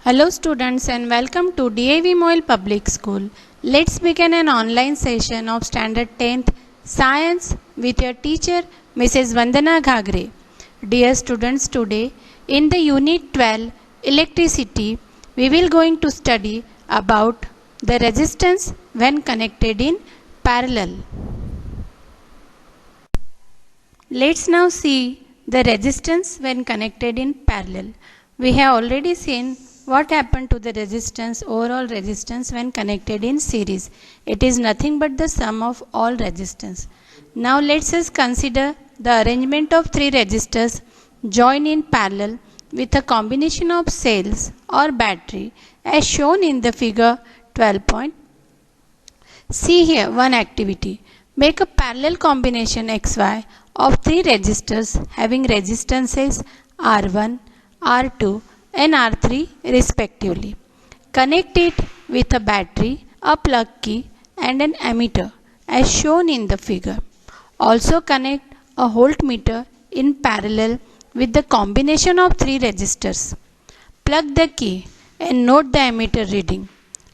Hello students and welcome to DAV Moil Public School. Let's begin an online session of Standard 10th Science with your teacher Mrs. Vandana Ghagre. Dear students, today in the Unit 12 Electricity, we will going to study about the resistance when connected in parallel. Let's now see the resistance when connected in parallel. We have already seen what happened to the resistance, overall resistance when connected in series. It is nothing but the sum of all resistance. Now let's us consider the arrangement of three resistors joined in parallel with a combination of cells or battery as shown in the figure 12. See here one activity. Make a parallel combination XY of three resistors having resistances R1, R2 and R3 respectively. Connect it with a battery, a plug key and an ammeter as shown in the figure. Also connect a voltmeter in parallel with the combination of three resistors. Plug the key and note the ammeter reading.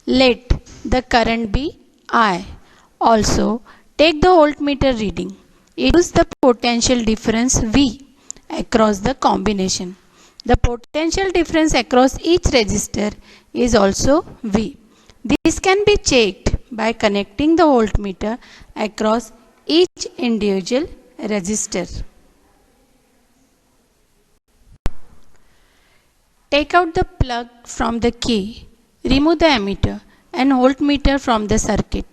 Let the current be I. Also take the voltmeter reading. It gives the potential difference V across the combination. The potential difference across each resistor is also V. This can be checked by connecting the voltmeter across each individual resistor. Take out the plug from the key, remove the ammeter and voltmeter from the circuit.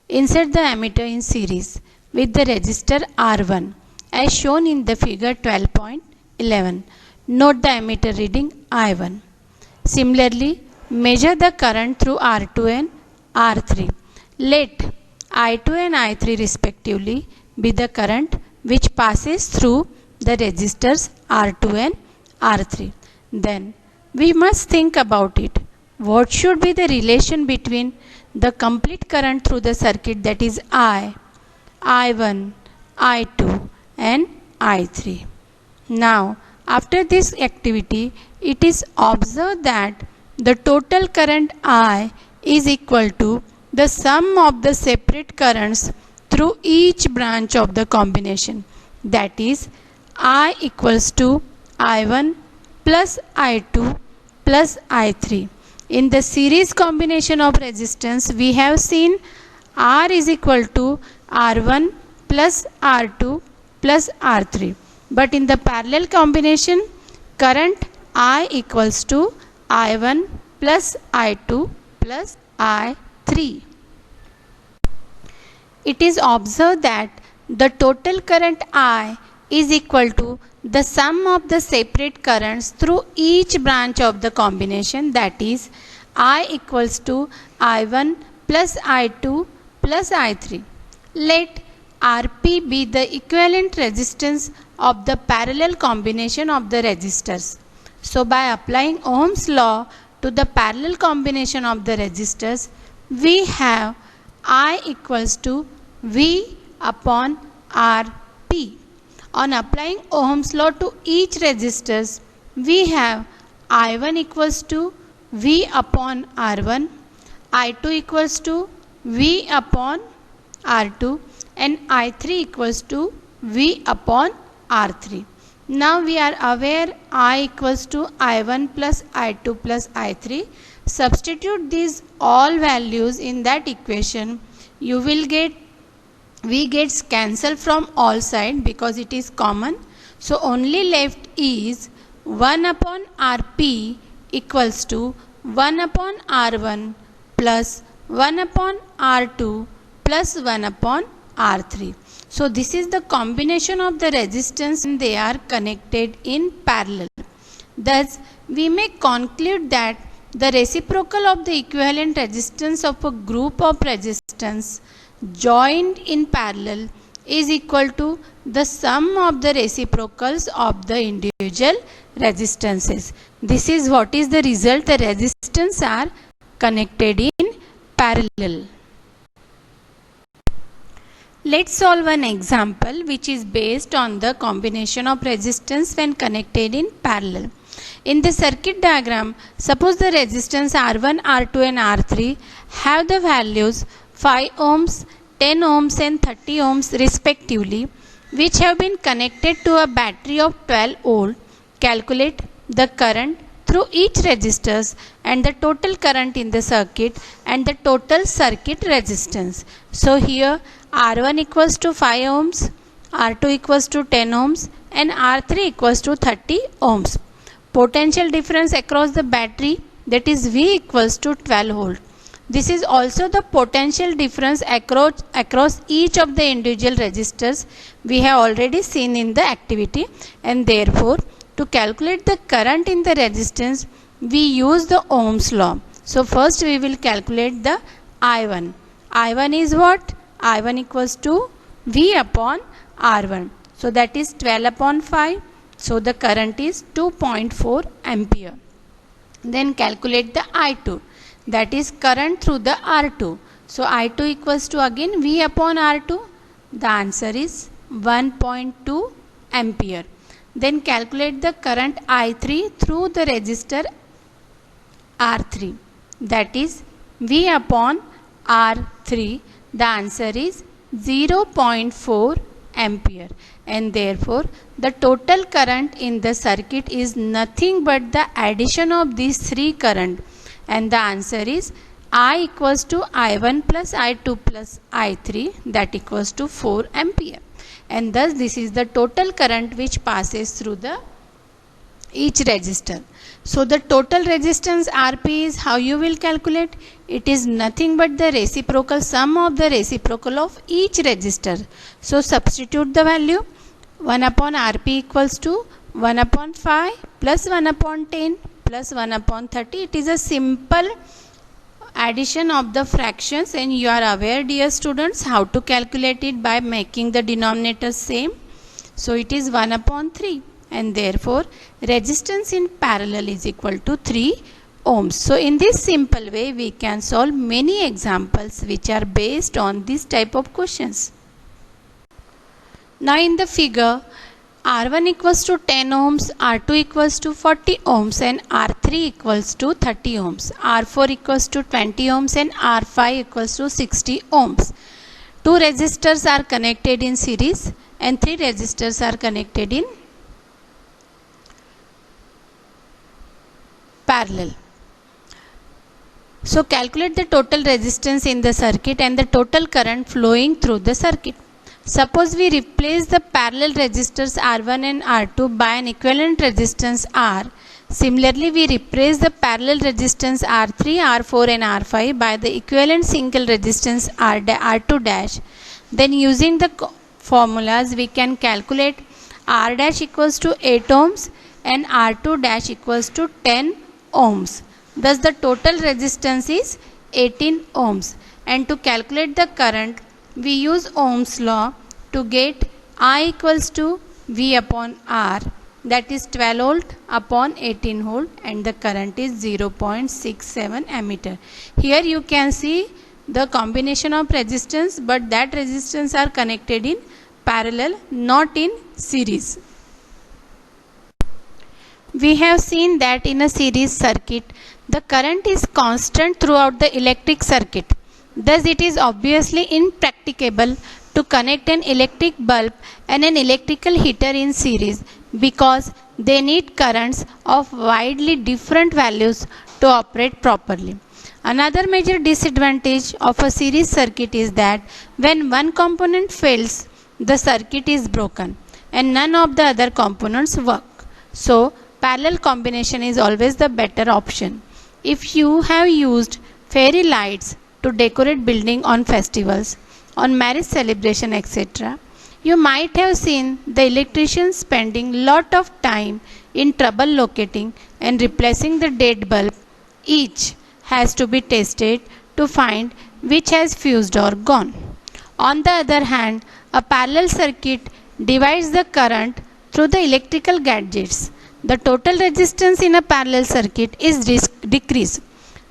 Insert the ammeter in series with the resistor R1 as shown in the figure 12.11. Note the ammeter reading I1. Similarly, measure the current through R2 and R3. Let I2 and I3 respectively be the current which passes through the resistors R2 and R3. Then we must think about it. What should be the relation between the complete current through the circuit, that is I, I1, I2 and I3. Now, after this activity, it is observed that the total current I is equal to the sum of the separate currents through each branch of the combination. That is, I equals to I1 plus I2 plus I3. In the series combination of resistance, we have seen R is equal to R1 plus R2 plus R3. But in the parallel combination, current I equals to I1 plus I2 plus I3. It is observed that the total current I is equal to the sum of the separate currents through each branch of the combination, that is, I equals to I1 plus I2 plus I3. Let Rp be the equivalent resistance of the parallel combination of the resistors. So by applying Ohm's law to the parallel combination of the resistors, we have I equals to V upon Rp. On applying Ohm's law to each resistors, we have I1 equals to V upon R1, I2 equals to V upon R2 and I3 equals to V upon R3. Now we are aware I equals to I1 plus I2 plus I3. Substitute these all values in that equation. You will get V gets cancelled from all sides because it is common. So only left is 1 upon Rp equals to 1 upon R1 plus 1 upon R2 plus 1 upon R3. So this is the combination of the resistance and they are connected in parallel. Thus we may conclude that the reciprocal of the equivalent resistance of a group of resistance joined in parallel is equal to the sum of the reciprocals of the individual resistances. This is what is the result. The resistance are connected in parallel. Let's solve an example which is based on the combination of resistance when connected in parallel. In the circuit diagram, suppose the resistance R1, R2 and R3 have the values 5 ohms, 10 ohms and 30 ohms respectively, which have been connected to a battery of 12 volt. Calculate the current through each resistors and the total current in the circuit and the total circuit resistance. So here R1 equals to 5 ohms, R2 equals to 10 ohms and R3 equals to 30 ohms. Potential difference across the battery, that is V equals to 12 volt. This is also the potential difference across each of the individual resistors we have already seen in the activity, and therefore to calculate the current in the resistance we use the Ohm's law. So first we will calculate the I1. I1 is what? I1 equals to V upon R1. So that is 12 upon 5. So the current is 2.4 ampere. Then calculate the I2, that is current through the R2. So I2 equals to again V upon R2. The answer is 1.2 ampere. Then calculate the current I3 through the resistor R3, that is V upon R3. The answer is 0.4 ampere, and therefore the total current in the circuit is nothing but the addition of these three current, and the answer is I equals to I1 plus I2 plus I3, that equals to 4 ampere, and thus this is the total current which passes through the each resistor. So the total resistance Rp is how you will calculate? It is nothing but the reciprocal sum of the reciprocal of each resistor. So substitute the value. 1 upon Rp equals to 1 upon 5 plus 1 upon 10 plus 1 upon 30. It is a simple addition of the fractions, and you are aware, dear students, how to calculate it by making the denominators same. So it is 1 upon 3. And therefore resistance in parallel is equal to 3 ohms. So in this simple way we can solve many examples which are based on this type of questions. Now in the figure, R1 equals to 10 ohms, R2 equals to 40 ohms and R3 equals to 30 ohms, R4 equals to 20 ohms and R5 equals to 60 ohms. Two resistors are connected in series and three resistors are connected in parallel. So calculate the total resistance in the circuit and the total current flowing through the circuit. Suppose we replace the parallel resistors R1 and R2 by an equivalent resistance R. Similarly, we replace the parallel resistance R3, R4 and R5 by the equivalent single resistance R2 dash. Then using the formulas we can calculate R dash equals to 8 ohms and R2 dash equals to 10 ohms. Thus the total resistance is 18 ohms, and to calculate the current we use Ohm's law to get I equals to V upon R, that is 12 volt upon 18 volt, and the current is 0.67 ammeter. Here you can see the combination of resistance, but that resistance are connected in parallel, not in series. We have seen that in a series circuit, the current is constant throughout the electric circuit. Thus, it is obviously impracticable to connect an electric bulb and an electrical heater in series because they need currents of widely different values to operate properly. Another major disadvantage of a series circuit is that when one component fails, the circuit is broken and none of the other components work. So, parallel combination is always the better option. If you have used fairy lights to decorate building on festivals, on marriage celebration, etc., you might have seen the electricians spending lot of time in trouble locating and replacing the dead bulb. Each has to be tested to find which has fused or gone. On the other hand, a parallel circuit divides the current through the electrical gadgets. The total resistance in a parallel circuit is decreased.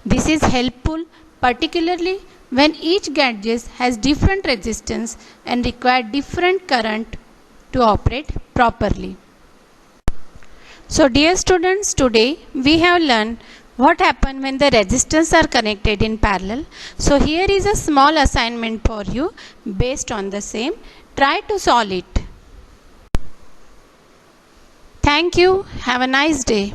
This is helpful particularly when each gadget has different resistance and require different current to operate properly. So dear students, today we have learned what happens when the resistors are connected in parallel. So here is a small assignment for you based on the same. Try to solve it. Thank you. Have a nice day.